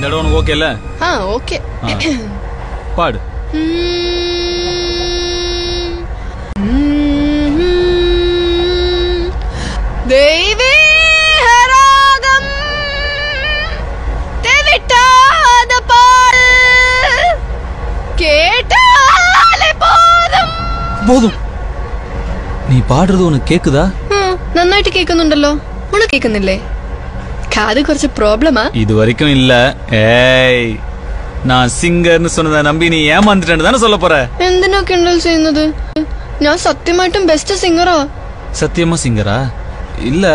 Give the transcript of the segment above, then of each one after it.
இடம் உனக்கு ஓகேல? ஓகே. பாடு. தெய்வீ ராகம் தெவிட்டாத பாடல் கேட்டாலே போதும். போதும். நீ பாடுறது உனக்கு கேக்குதா? നന്നായിട്ട് കേൾക്കുന്നുണ്ടല്ലോ. ഉണക്ക് കേൾക്കുന്നില്ലേ? കാത് കുറച്ച് പ്രോബ്ലമാ. இதுவரைக்கும் இல்ல. ஏய், நான் சிங்கர்னு சொன்னதை நம்பி நீ ஏமாந்துட்டேன்னு தானே சொல்ல போற? എന്തിനാ കിണ്ടൽ ചെയ്യുന്നത്? ഞാൻ സത്യമായിട്ടും ബെസ്റ്റ് സിംഗറാ. சத்தியமா சிங்கரா? இல்ல,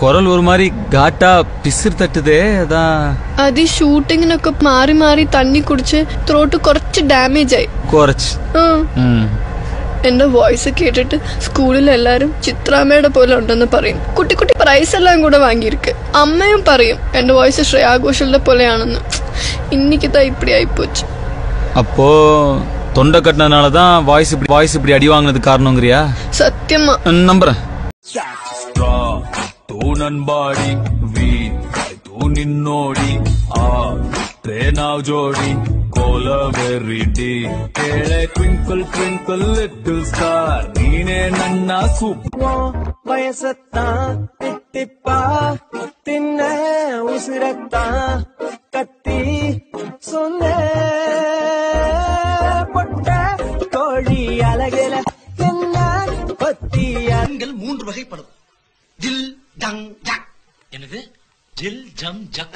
குரல் ஒரு மாதிரி காட்டா பிசிர் தட்டுதே, அதான். അത് ഷൂട്ടിങ്ങിനൊക്കെ മാറി മാറി തണ്ണി കുടിച്ച് ത്രോട്ട് കുറച്ച് ഡാമേജ് ആയി. കുറച്ച്. എന്റെ വോയിസ് കേട്ടിട്ട് സ്കൂളിൽ എല്ലാരും ചിത്രാമ്മയുടെ പോലെ ഉണ്ടെന്ന് പറയും. കുട്ടി കുട്ടി പ്രൈസ് എല്ലാം കൂടെ വാങ്ങിയിരിക്ക്. അമ്മയും പറയും എന്റെ വോയിസ് ശ്രേയാ ഘോഷലിന്റെ പോലെയാണെന്ന്. இன்னைக்குதான் இப்படி ஆயிப்போச்சு. அப்போ தொண்டை கட்டினதுனாலதான் வாய்ஸ் இப்படி அடி வாங்கினது காரணங்கிறியா? சத்தியமா நம்புறேன். தூ நண்பாடி வீண் தூ நின்னோடி ஆவ் ஜோடி கோலவெறிடி கேளே ட்விnkle twinkle little star நீனே நன்னா சூப்பர் வயசத்தான் தித்திப்பா தின்ன உசிரத்தான் கத்தி சொன்ன பொட்ட கோழி அழகில என்ன பத்தியங்கள் 3 வகைப்படும். ஜில் ஜங் ஜக். என்னது? ஜில் ஜம் ஜக்.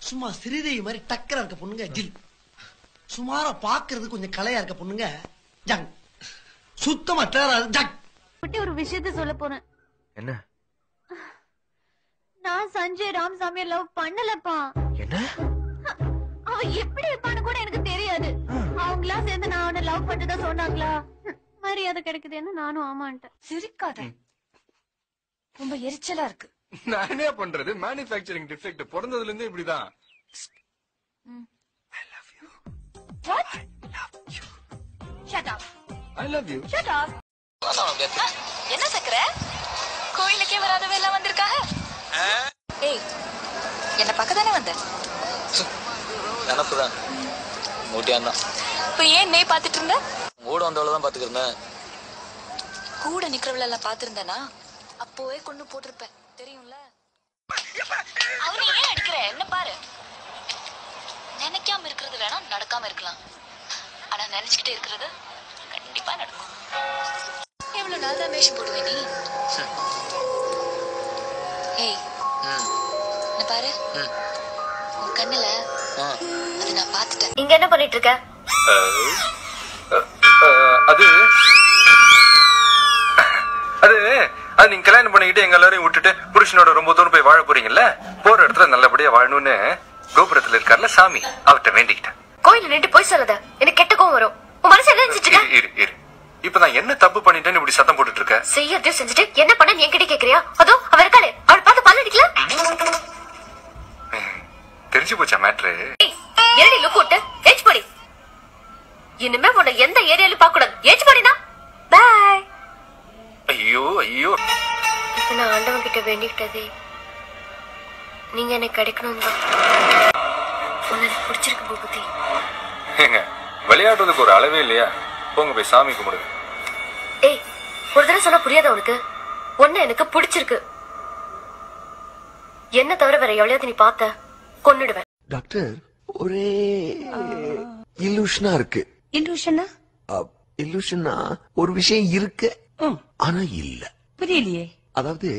சும்மா சிறிதை மாதிரி டக்கரா இருக்க பொண்ணுங்க ஜில். சுமாரா பாக்குறது கொஞ்சம் கலையா இருக்க பொண்ணுங்க ஜங். சுத்தமா தேராது ஜக். ஒரு விஷயத்த சொல்ல போறேன். என்ன? நான் சஞ்சய் ராமசாமியை லவ் பண்ணலப்பா. என்ன? அவன் எப்படி இருப்பான்னு கூட எனக்கு தெரியாது. அவங்களா சேர்ந்து நான் அவனை லவ் பண்ணதா சொன்னாங்களா? மரியாதை கிடைக்குதுன்னு நானும் ஆமான்ட்டேன். சிரிக்காத, ரொம்ப எரிச்சலா இருக்கு. நான் என்ன பண்றது? Manufacturing defect. பிறந்ததுல இருந்து இப்படிதான். I love you. What? I love you. Shut up. I love you. Shut up. என்ன சக்கர? கோயிலுக்கே வராதவே எல்லாம் வந்திருக்காங்க. ஏய், என்ன பக்கத்தானே வந்த? நினப்புதான் மூட்டியான். இப்ப ஏன் நே பாத்துட்டு இருந்த? கூட வந்தவளதான் பாத்துக்கிறேன். கூட நிக்கிறவள எல்லாம் பாத்துருந்தனா அப்போவே கொண்டு போட்டிருப்பேன், தெரியும்ல. அவரை ஏன் அடிக்கிற? என்ன பாரு. நினைக்காம இருக்கிறது வேணா நடக்காம இருக்கலாம், ஆனா நினைச்சுக்கிட்டே இருக்கிறது கண்டிப்பா நடக்கும். எவ்வளவு நாள் தான் வேஷம் போடுவே நீ? ஏய், என்ன பாரு. உன் கண்ணுல அது நான் பாத்துட்டேன். இங்க என்ன பண்ணிட்டு இருக்க? அது நீங்க கல்யாணம் பண்ணிக்கிட்டு எங்க எல்லாரையும் விட்டுட்டு புருஷனோட ரொம்ப தூரம் போய் வாழ போறீங்கல்ல, போற இடத்துல நல்லபடியா வாழணும்னு கோபுரத்துல இருக்கார்ல சாமி, அவர்கிட்ட வேண்டிக்கிட்டேன். கோயில நின்று போய் சொல்லாத, எனக்கு கெட்ட கோவம் வரும். உன் மனசு என்ன நினைச்சிட்டு இருக்க? இரு, இப்ப நான் என்ன தப்பு பண்ணிட்டேன்னு இப்படி சத்தம் போட்டுட்டு இருக்க? செய்யறதையும் செஞ்சுட்டு என்ன பண்ண நீ என்கிட்ட கேக்குறியா? அதோ அவ இருக்காளே, அவளை பார்த்து பல்ல அடிக்கல. தெரிஞ்சு போச்சா மேட்ரு? ஏடி லுக் விட்டு ஏஜ் படி. இனிமே உன்னை எந்த ஏரியாலும் பார்க்க கூடாது. ஏஜ் படினா பாய். ஐயோ இப்ப நான் ஆண்டவன் கிட்ட வேண்டிக்கிட்டதே நீங்க எனக்கு கிடைக்கணும் தான். உனக்கு பிடிச்சிருக்கு பூபதி. விளையாடுறதுக்கு ஒரு அளவே இல்லையா? போங்க போய் சாமி கும்பிடுங்க. ஏய், ஒரு தடவை சொன்னா புரியாத உனக்கு? ஒன்னு எனக்கு பிடிச்சிருக்கு. என்ன தவிர வேற எவ்வளவு நீ பார்த்த கொன்னுடுவேன். டாக்டர், ஒரே இல்லூஷனா இருக்கு. இல்லூஷனா? இல்லூஷனா ஒரு விஷயம் இருக்கு ஆனா இல்ல. புரியலையே. அதாவது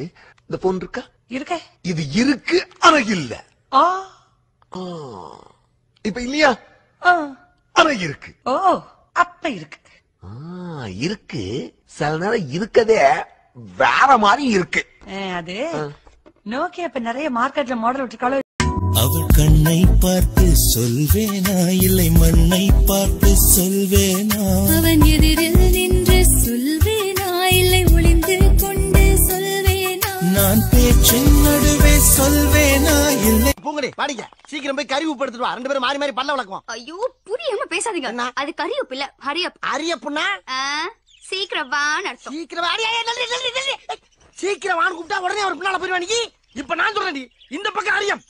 இந்த போன் இருக்கா? இருக்க. இது இருக்கு ஆனா இல்ல. இப்ப இல்லையா? ஆனா இருக்கு. ஓ, அப்ப இருக்கு. இருக்கு. சில நேரம் இருக்கதே வேற மாதிரி இருக்கு. அது நோக்கியா இப்ப நிறைய மார்க்கெட்ல மாடல் விட்டுருக்காளோ. அவள் கண்ணை பார்த்து சொல்வேனா, இல்லை மண்ணை பார்த்து சொல்வேனா? அவன் எதிரில் நின்று சொல்வேனா, இல்லை ஒளிந்து கொண்டு சொல்வேனா? நான் பேச்சின் நடுவே சொல்வேனா, இல்லை. பூங்கடி பாடிங்க, சீக்கிரம் போய் கறி உப்பு எடுத்துட்டு வா. 2 பேரும் மாறி மாறி பல்ல விளக்குவோம். ஐயோ, புரியாம பேசாதீங்க. அது கரியப்பு இல்ல, ஹரியப். அரியப்புனா சீக்கிரம் வான்னு அர்த்தம். சீக்கிரம் வாடி. சீக்கிரம் வான்னு கூப்பிட்டா உடனே அவர் பின்னால போயிருவானிக்கு. இப்ப நான் சொல்றேன், இந்த பக்கம் அரியம்.